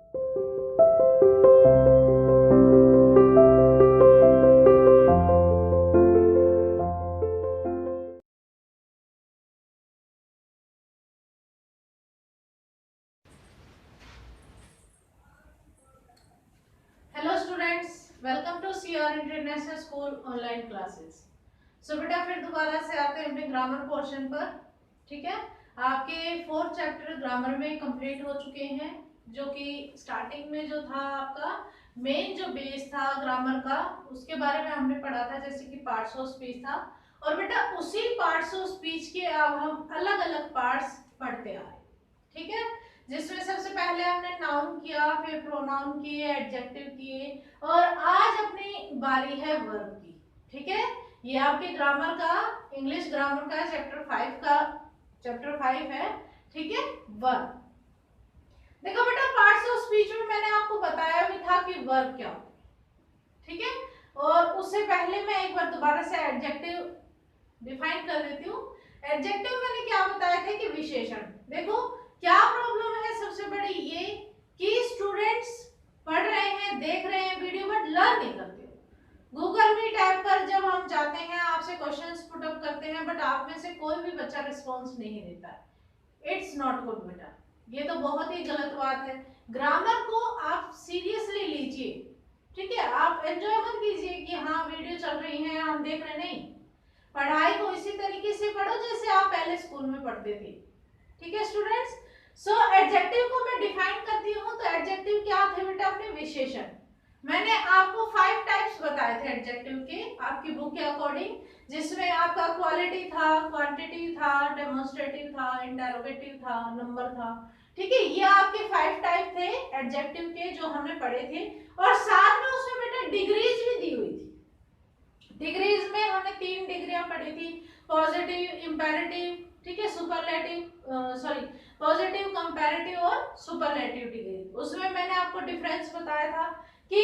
Hello students, welcome to CR international school online classes. So बेटा फिर दोबारा से आते हैं अपने ग्रामर पोर्शन पर। ठीक है, आपके 4th चैप्टर ग्रामर में कंप्लीट हो चुके हैं, जो कि स्टार्टिंग में जो था आपका मेन जो बेस था ग्रामर का, उसके बारे में हमने पढ़ा था, जैसे कि पार्ट्स ऑफ स्पीच था। और बेटा उसी पार्ट्स ऑफ स्पीच के अब हम अलग अलग पार्ट्स पढ़ते आ रहे हैं। ठीक है, जिसमें सबसे पहले हमने नाउन किया, फिर प्रोनाउन किए, एडजेक्टिव किए, और आज अपनी बारी है वर्ब की। ठीक है, ये आपके ग्रामर का, इंग्लिश ग्रामर का चैप्टर 5 है। ठीक है, वर्ब। देखो बेटा, पार्ट्स ऑफ स्पीच में मैंने आपको बताया भी था कि वर्ब क्या होता है। ठीक है, और उससे पहले मैं एक बार दोबारा से एडजेक्टिव डिफाइन कर देती हूँ। एडजेक्टिव मैंने क्या बताया था कि विशेषण। देखो क्या प्रॉब्लम है सबसे बड़ी ये कि स्टूडेंट्स पढ़ रहे हैं, देख रहे हैं वीडियो, बट लर्न नहीं करते हो। गूगल मीट ऐप पर जब हम जाते हैं, आपसे क्वेश्चंस पुट अप करते हैं, बट आप में से कोई भी बच्चा रिस्पॉन्स नहीं देता है। इट्स नॉट गुड बेटा, ये तो बहुत ही गलत बात है। ग्रामर को आप सीरियसली लीजिए। ठीक है, आप एंजॉय मत कीजिए कि हाँ वीडियो चल रही है हम देख रहे, नहीं। पढ़ाई को इसी तरीके से पढ़ो जैसे आप पहले स्कूल में पढ़ते थे। ठीक है स्टूडेंट्स, सो एडजेक्टिव को मैं डिफाइन करती हूँ। तो एडजेक्टिव क्या थे बेटा? अपने विशेषण। मैंने आपको 5 टाइप्स बताए थे एडजेक्टिव के आपकी बुक के अकॉर्डिंग, जिसमें आपका क्वालिटी था, क्वांटिटी था, डेमोन्स्ट्रेटिव था, इंटरोगेटिव था, नंबर था। ठीक है, ये आपके 5 टाइप थे एडजेक्टिव के जो हमने पढ़े थे। और साथ में उसमें बेटा डिग्रीज भी दी हुई थी। डिग्रीज में हमने 3 डिग्रियां पढ़ी थी, पॉजिटिव, इंपेरेटिव, ठीक है, सुपरलेटिव, सॉरी, पॉजिटिव, कंपैरेटिव और सुपरलेटिव डिग्री। उसमें मैंने आपको डिफरेंस बताया था कि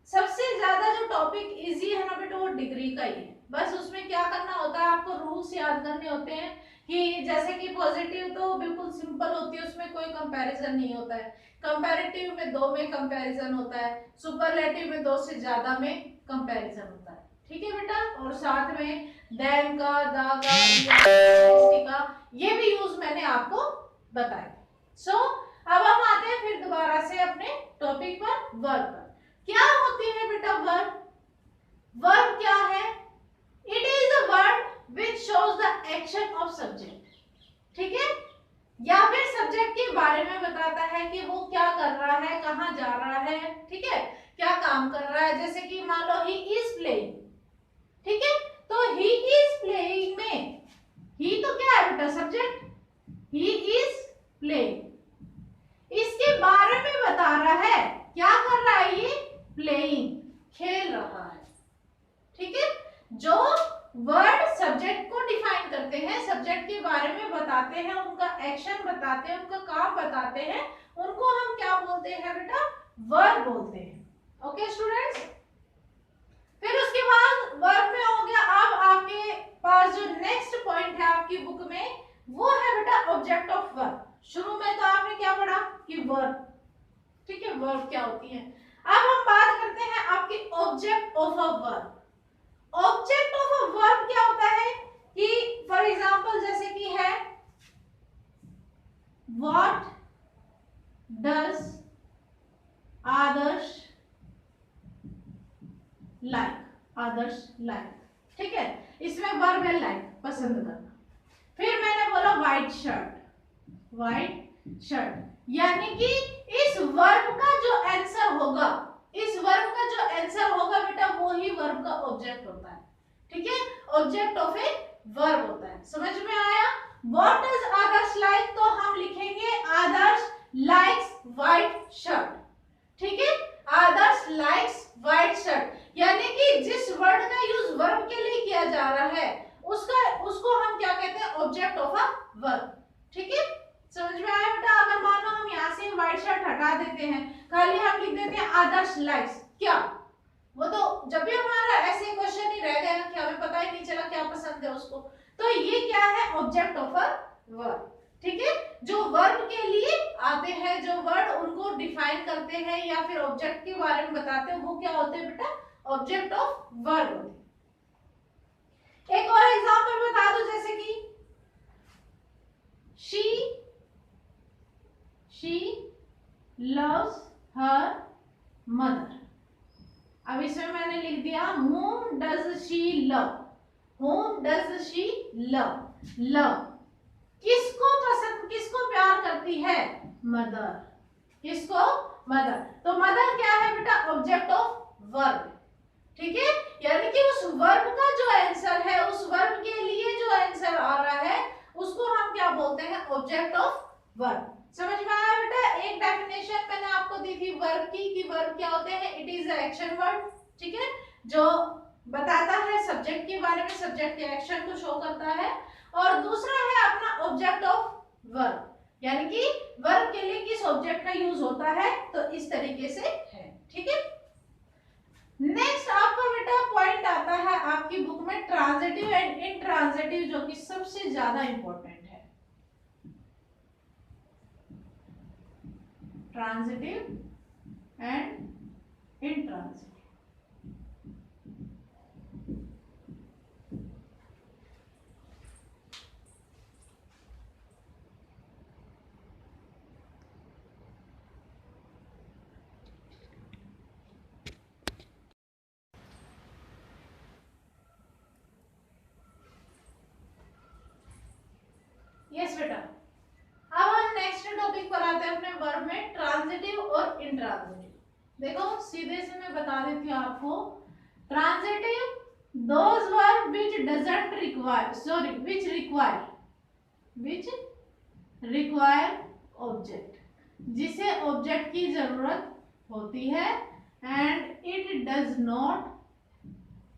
सबसे ज्यादा जो टॉपिक इजी है ना बेटा, वो डिग्री का ही है। बस उसमें क्या करना होता है, आपको रूल्स याद करने होते हैं कि जैसे कि पॉजिटिव तो बिल्कुल सिंपल होती है, उसमें कोई कंपैरिजन नहीं होता है। कंपैरेटिव में 2 में कंपैरिजन होता है, सुपरलेटिव में 2 से ज्यादा में कंपैरिजन होता है। ठीक है बेटा, और साथ में देन का, द का, ये भी यूज मैंने आपको बताया। सो अब हम आते हैं फिर दोबारा से अपने टॉपिक पर, वर्ब पर। क्या होती है बेटा वर्ब? वर्ब क्या है? It is a word which shows the action of subject. ठीक है, या फिर सब्जेक्ट के बारे में बताता है कि वो क्या कर रहा है, कहां जा रहा है, ठीक है, क्या काम कर रहा है। जैसे कि मान लो ही इज प्लेइंग, ठीक है, तो ही इज प्लेइंग में ही तो क्या है बेटा? सब्जेक्ट। ही इज प्लेइंग, इसके बारे में बता रहा है, क्या कर रहा है ये? प्लेइंग, खेल रहा है। ठीक है, जो वर्ड सब्जेक्ट को डिफाइन करते हैं, सब्जेक्ट के बारे में बताते हैं, उनका एक्शन बताते हैं, उनका काम बताते हैं, उनको हम क्या बोलते हैं बेटा? वर्ब बोलते हैं। ओके स्टूडेंट्स, फिर उसके बाद वर्ब में हो गया। अब आपके पास जो नेक्स्ट पॉइंट है आपकी बुक में, वो है बेटा ऑब्जेक्ट ऑफ वर्ब। शुरू में तो आपने क्या पढ़ा कि वर्ब, ठीक है, वर्ब क्या होती है। अब हम बात करते हैं आपके object of a verb. Object of a verb क्या होता है कि फॉर एग्जांपल जैसे कि है what does Adarsh like, Adarsh like, ठीक है, इसमें वर्ब है लाइक, पसंद करना। फिर मैंने बोला व्हाइट शर्ट, व्हाइट शर्ट, यानी कि इस वर्ब का जो आंसर होगा, इस वर्ब का जो आंसर होगा बेटा, वो ही वर्ब का ऑब्जेक्ट होता है। ठीक है, ऑब्जेक्ट ऑफ ए वर्ब होता है। समझ में आया? व्हाट डज आदर्श लाइक, तो हम लिखेंगे आदर्श लाइक्स व्हाइट शर्ट। ठीक है, आदर्श लाइक्स व्हाइट शर्ट, यानी कि जिस वर्ड का यूज वर्ब के लिए किया जा रहा है, उसको हम क्या कहते हैं? Object of a verb. ठीक है, समझ में आया बेटा? अगर मान लो हम यहाँ से व्हाइट शर्ट हटा देते हैं, खाली हम लिख देते हैं आदर्श लाइक्स, क्या वो तो जब भी हमारा ऐसे क्वेश्चन ही रह गया कि हमें पता ही नहीं चला क्या पसंद है उसको। तो ये क्या है? Object of a verb. ठीक है, जो वर्ब के लिए आते हैं, जो वर्ड उनको डिफाइन डिफाइन करते हैं या फिर ऑब्जेक्ट के बारे में बताते हैं, वो क्या होते हैं बेटा, ऑब्जेक्ट ऑफ वर्ब होते हैं। एक और एग्जांपल बता दो, जैसे कि she loves her mother। अब इसमें मैंने लिख दिया whom does she love, whom does she love, love किसको पसंद, किसको प्यार करती है, मदर, किसको, मदर। तो मदर क्या है बेटा, ऑब्जेक्ट ऑफ वर्ब, ठीक है। यानी कि उस वर्ब का जो आंसर है, उस वर्ब के लिए जो आंसर आ रहा है, उसको हम क्या बोलते हैं, ऑब्जेक्ट ऑफ वर्ब। समझ में आया बेटा। एक डेफिनेशन मैंने आपको दी थी वर्ब की, कि वर्ब क्या होते हैं, इट इज एक्शन वर्ड, ठीक है, जो बताता है सब्जेक्ट के बारे में, सब्जेक्ट के एक्शन को शो करता है। और दूसरा है अपना ऑब्जेक्ट ऑफ वर्ब, यानी कि वर्ब के लिए किस ऑब्जेक्ट का यूज होता है, तो इस तरीके से है, ठीक है। नेक्स्ट आपका बेटा पॉइंट आता है आपकी बुक में ट्रांजिटिव एंड इंट्रांजिटिव, जो कि सबसे ज्यादा इंपॉर्टेंट है। Transitive and intransitive. यस बेटा, अब हम नेक्स्ट टॉपिक पर आते हैं अपने वर्ब में, ट्रांजिटिव और इंट्रांजिटिव। देखो सीधे से मैं बता देती हूँ आपको, transitive those verb which doesn't require, sorry which require object, जिसे ऑब्जेक्ट की जरूरत होती है, and it does not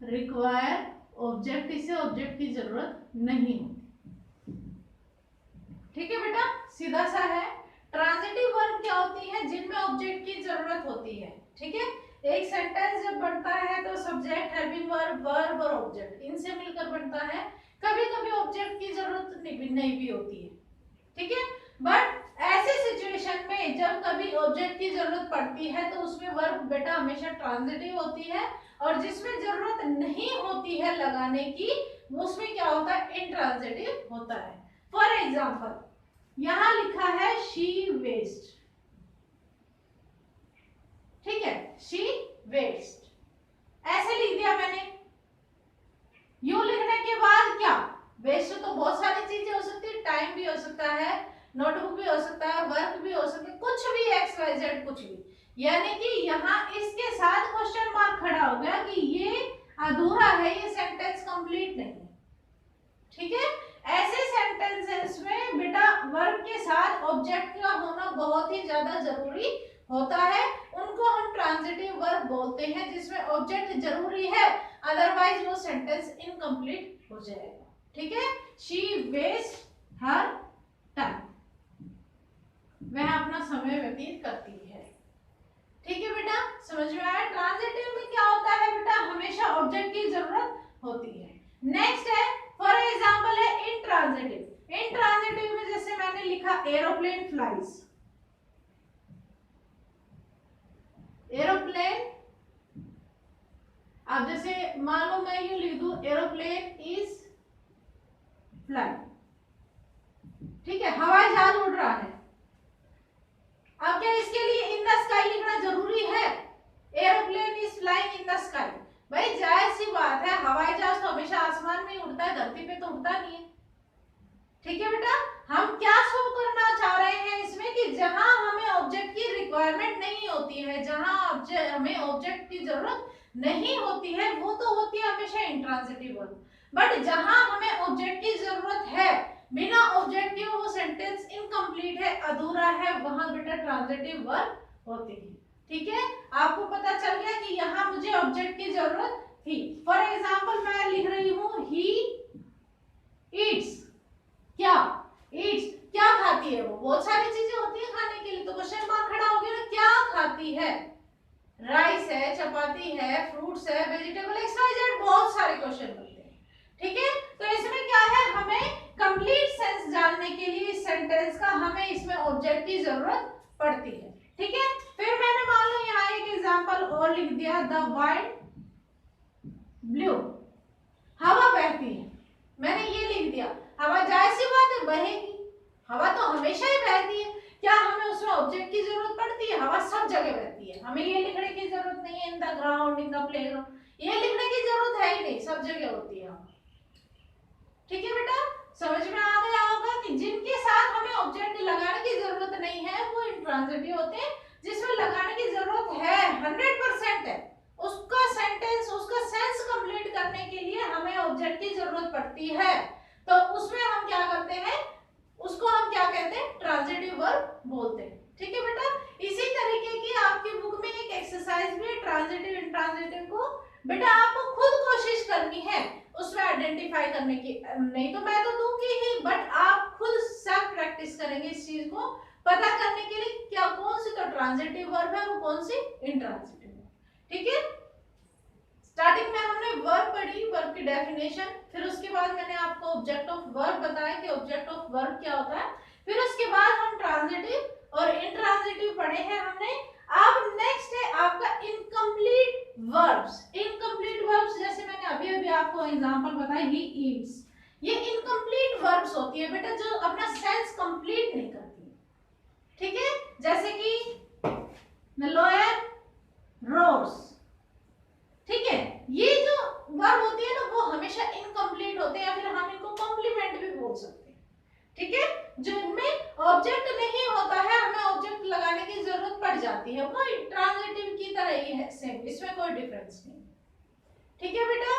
require object, इसे ऑब्जेक्ट की जरूरत नहीं होती, ठीक है बेटा, सीधा सा है। ट्रांजिटिव वर्ब क्या होती है, जिनमें ऑब्जेक्ट की जरूरत होती है, ठीक है। एक सेंटेंस जब बनता है तो सब्जेक्ट, हेल्पिंग वर्ब, वर्ब और ऑब्जेक्ट इनसे मिलकर बनता है। कभी कभी ऑब्जेक्ट की जरूरत नहीं भी होती है, ठीक है। बट ऐसे सिचुएशन में जब कभी ऑब्जेक्ट की जरूरत पड़ती है तो उसमें वर्ब बेटा हमेशा ट्रांजिटिव होती है, और जिसमें जरूरत नहीं होती है लगाने की, उसमें क्या होता है, इंट्रांजिटिव होता है। फॉर एग्जाम्पल यहां लिखा है शी वेस्ट, ठीक है, शी वेस्ट ऐसे लिख दिया मैंने। यू लिखने के बाद क्या, वेस्ट तो बहुत सारी चीजें हो सकती है, टाइम भी हो सकता है, नोटबुक भी हो सकता है, वर्क भी हो सकता है, कुछ भी, एक्स वाई जेड कुछ भी। यानी कि यहाँ इसके साथ क्वेश्चन मार्क खड़ा हो गया कि ये अधूरा है, ये सेंटेंस कंप्लीट नहीं है, ठीक है। ऐसे सेंटेंसेस में बेटा वर्ब के साथ ऑब्जेक्ट का होना बहुत ही ज्यादा जरूरी होता है, उनको हम ट्रांजिटिव वर्ब बोलते हैं, जिसमें ऑब्जेक्ट जरूरी है, अदरवाइज वो सेंटेंस इनकम्प्लीट हो जाएगा, ठीक है। शी वेस्ट हर टाइम, वह अपना समय व्यतीत करती है, ठीक है बेटा, समझ में आया। ट्रांजिटिव में क्या होता है बेटा, हमेशा ऑब्जेक्ट की जरूरत होती है। नेक्स्ट है फॉर एग्जांपल है इंट्रांजिटिव। इंट्रांजिटिव में जैसे मैंने लिखा एरोप्लेन फ्लाइज, एरोप्लेन, अब जैसे मान लो मैं यूं लिख दूं एरोप्लेन इज फ्लाइंग, ठीक है, हवाई जहाज उड़ रहा है। अब क्या इसके लिए इन द स्काई लिखना जरूरी है, aeroplane is flying in the sky, भाई जाहिर सी बात है, हवाई जहाज तो हमेशा आसमान में ही उड़ता है, धरती पे तो उड़ता नहीं है, ठीक है बेटा। हम क्या शो करना चाह रहे हैं इसमें कि जहां हमें ऑब्जेक्ट की रिक्वायरमेंट नहीं होती है, जहां हमें ऑब्जेक्ट की जरूरत नहीं होती है, वो तो होती है हमेशा इंट्रांजिटिव वर्ब। बट जहां हमें ऑब्जेक्ट की जरूरत है, बिना ऑब्जेक्ट के वो सेंटेंस इनकम्प्लीट है, अधूरा है, वहां बेटा ट्रांजिटिव वर्ब होती है, ठीक है। आपको पता चल गया कि यहाँ मुझे ऑब्जेक्ट की जरूरत थी। फॉर एग्जाम्पल मैं लिख रही हूँ ही ईट्स, क्या ईट्स, क्या खाती है वो, बहुत सारी चीजें होती है खाने के लिए, तो क्वेश्चन मार्क खड़ा हो गया ना, क्या खाती है, राइस है, चपाती है, फ्रूट्स है, वेजिटेबल, एक्सवाइजेड, बहुत सारे क्वेश्चन बनते हैं, ठीक है। तो इसमें क्या है, हमें कंप्लीट सेंस जानने के लिए इस सेंटेंस का हमें इसमें ऑब्जेक्ट की जरूरत पड़ती है, ठीक है, फिर मैंने मान लो यहाँ एक एग्जांपल और लिख दिया, द वाइंड ब्लू, हवा बहती है, मैंने ये लिख दिया। हवा जाहिर सी बात है बहेगी, हवा तो हमेशा ही बहती है, क्या हमें उसमें ऑब्जेक्ट की जरूरत पड़ती है? हवा सब जगह बहती है, हमें ये लिखने की जरूरत नहीं है in the ground, in the playground, ये लिखने की जरूरत है ही नहीं, सब जगह होती है। ठीक है बेटा, समझ में आ गया होगा कि जिनके साथ हमें ऑब्जेक्ट लगाने की जरूरत नहीं है वो इंट्रांजिटिव होते हैं, जिसमें लगाने की जरूरत है 100% है, उसका सेंटेंस, उसका सेंस कंप्लीट करने के लिए हमें ऑब्जेक्ट की जरूरत पड़ती है, तो उसमें हम क्या करते हैं, उसको हम क्या कहते हैं, ट्रांजिटिव वर्ब बोलते हैं। ठीक है बेटा, इसी तरीके की आपकी बुक में एक एक्सरसाइज भी है ट्रांजिटिव इंट्रांजिटिव को, बेटा आपको खुद कोशिश करनी है उसमें आइडेंटिफाई करने की, नहीं तो मैं तो दूंगी ही, बट आप खुद सेल्फ प्रैक्टिस करेंगे इस चीज को पता करने के लिए क्या कौन सी तो ट्रांजिटिव वर्ब है और कौन सी इंट्रांजिटिव है। ठीक है, स्टार्टिंग में हमने वर्ब पढ़ी, वर्ब की डेफिनेशन, फिर उसके बाद मैंने आपको ऑब्जेक्ट ऑफ वर्ब बताया कि ऑब्जेक्ट ऑफ वर्ब क्या होता है, फिर उसके बाद हम ट्रांजिटिव और इंट्रांजिटिव पढ़े हैं हमने। अब नेक्स्ट है आपका इनकम्प्लीट वर्ब्स। इनकम्प्लीट वर्ब्स जैसे मैंने अभी अभी आपको एग्जांपल बताया, ही ईट्स, ये इनकम्प्लीट वर्ब्स होती है बेटा जो अपना सेंस कंप्लीट नहीं करती। ठीक है, जैसे कि the lawyer roars, ठीक है, ये जो वर्ब होती है ना वो हमेशा इनकम्प्लीट होते हैं, या फिर हम इनको कॉम्प्लीमेंट भी बोल सकते हैं। ठीक है, जो इनमें ऑब्जेक्ट नहीं होता है, हमें ऑब्जेक्ट लगाने की जरूरत पड़ जाती है, वो ट्रांजिटिव की तरह ही है, सेम, इसमें कोई डिफरेंस नहीं। ठीक है बेटा,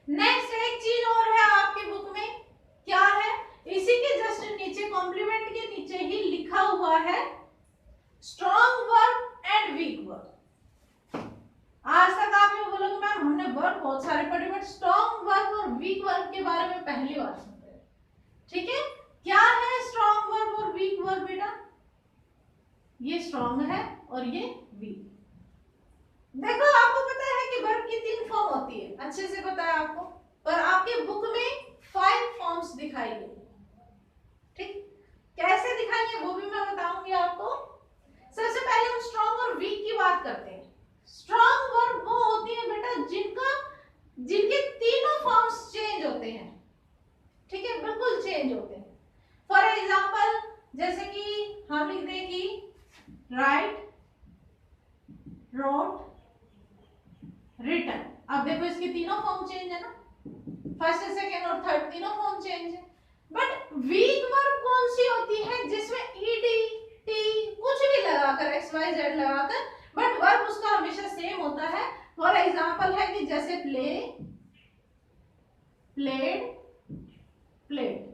नेक्स्ट एक चीज और है आपकी बुक में, क्या है, इसी के जस्ट नीचे कॉम्प्लीमेंट के नीचे ही लिखा हुआ है strong verb and weak verb. आज तक आप ये बोलोगे मैम हमने वर्ब बहुत सारे पढ़े, बट स्ट्रॉन्ग वर्ब और वीक वर्ब के बारे में पहली बार सुन रहे हैं। ठीक है, क्या है स्ट्रॉन्ग वर्ब और वीक वर्ब बेटा? ये स्ट्रॉन्ग है और ये वीक। देखो आपको पता है कि वर्ब की 3 फॉर्म होती है, अच्छे से पता है आपको, पर आपके बुक में 5 फॉर्म्स दिखाई गई। ठीक, कैसे दिखाई है वो भी मैं बताऊंगी आपको। सबसे पहले हम स्ट्रॉन्ग और वीक की बात करते हैं। स्ट्रॉन्ग वर्ब वो होती है बेटा जिनके तीनों फॉर्म्स चेंज होते हैं। ठीक है, बिल्कुल चेंज होते हैं। फॉर एग्जांपल जैसे कि हम लिख दें कि राइट, रोट, रिटन। अब देखो इसके तीनों फॉर्म चेंज है ना, फर्स्ट, सेकंड और थर्ड तीनों फॉर्म चेंज है। बट वीक वर्ब कौन सी होती है जिसमें ईडी, टी कुछ भी लगाकर, एक्स वाई जेड लगाकर, बट वर्ब उसका हमेशा सेम होता है। फॉर एग्जांपल है कि जैसे प्ले, प्लेड, प्लेड,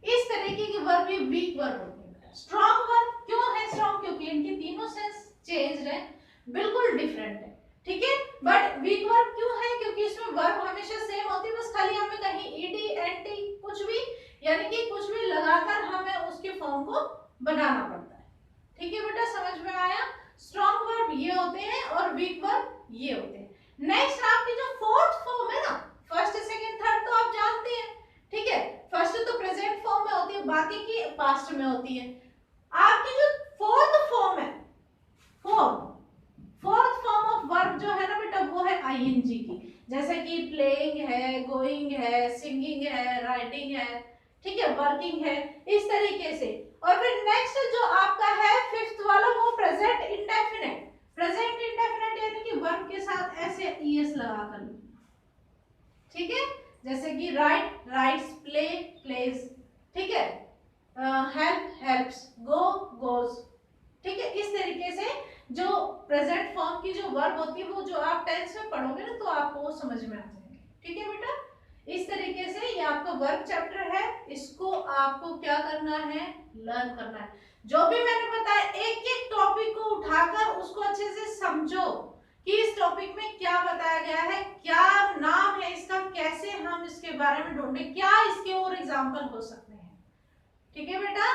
इस तरीके की वर्ब ये वीक वर्ब होती है। स्ट्रॉन्ग वर्ब क्यों है स्ट्रॉन्ग? क्योंकि इनकी तीनों सेंस चेंज है, बिल्कुल डिफरेंट है। ठीक है, बट वीक वर्ब क्यों है? क्योंकि इसमें वर्ब हमेशा सेम होती है, बस खाली हमें कहीं ईडी, एनटी कुछ भी, यानी कि कुछ भी लगाकर हमें उसके फॉर्म को बनाना पड़ता है। ठीक है बेटा, समझ में आया? स्ट्रॉन्ग वर्ब ये होते हैं और वीक वर्ब ये होते हैं। नेक्स्ट आपकी जो फोर्थ फॉर्म है ना, फर्स्ट, सेकंड, थर्ड तो आप जानते हैं। ठीक है, फर्स्ट तो प्रेजेंट फॉर्म में होती है, बाकी की पास्ट में होती है। आपकी जो फोर्थ फॉर्म है, फोर्थ फॉर्म ऑफ वर्ब जो है ना बेटा वो है आईएनजी की, जैसे कि प्लेइंग है, गोइंग है, सिंगिंग है, राइटिंग है, ठीक है, वर्किंग है, इस तरीके से। और फिर नेक्स्ट जो आपका है फिफ्थ वाला वो प्रेजेंट इंडेफिनिट। प्रेजेंट इंडेफिनिट यानी कि वर्ब के साथ ऐसे ईएस लगाकर, ठीक है, जैसे कि राइट, राइट्स, प्ले, प्लेज, ठीक है, हेल्प, हेल्प्स, गो, गोज। ठीक है, इस तरीके से जो प्रेजेंट फॉर्म की जो वर्ब होती है वो जो आप टेंस में पढ़ोगे ना तो आपको वो समझ में आ जाएंगे। ठीक है बेटा, इस तरीके से ये आपका वर्ब चैप्टर है, इसको आपको क्या करना है, लर्न करना है। जो भी मैंने बताया एक एक टॉपिक को उठाकर उसको अच्छे से समझो कि इस टॉपिक में क्या बताया गया है, क्या नाम है इसका, कैसे हम इसके बारे में ढूंढे, क्या इसके और एग्जाम्पल हो सकते हैं। ठीक है बेटा।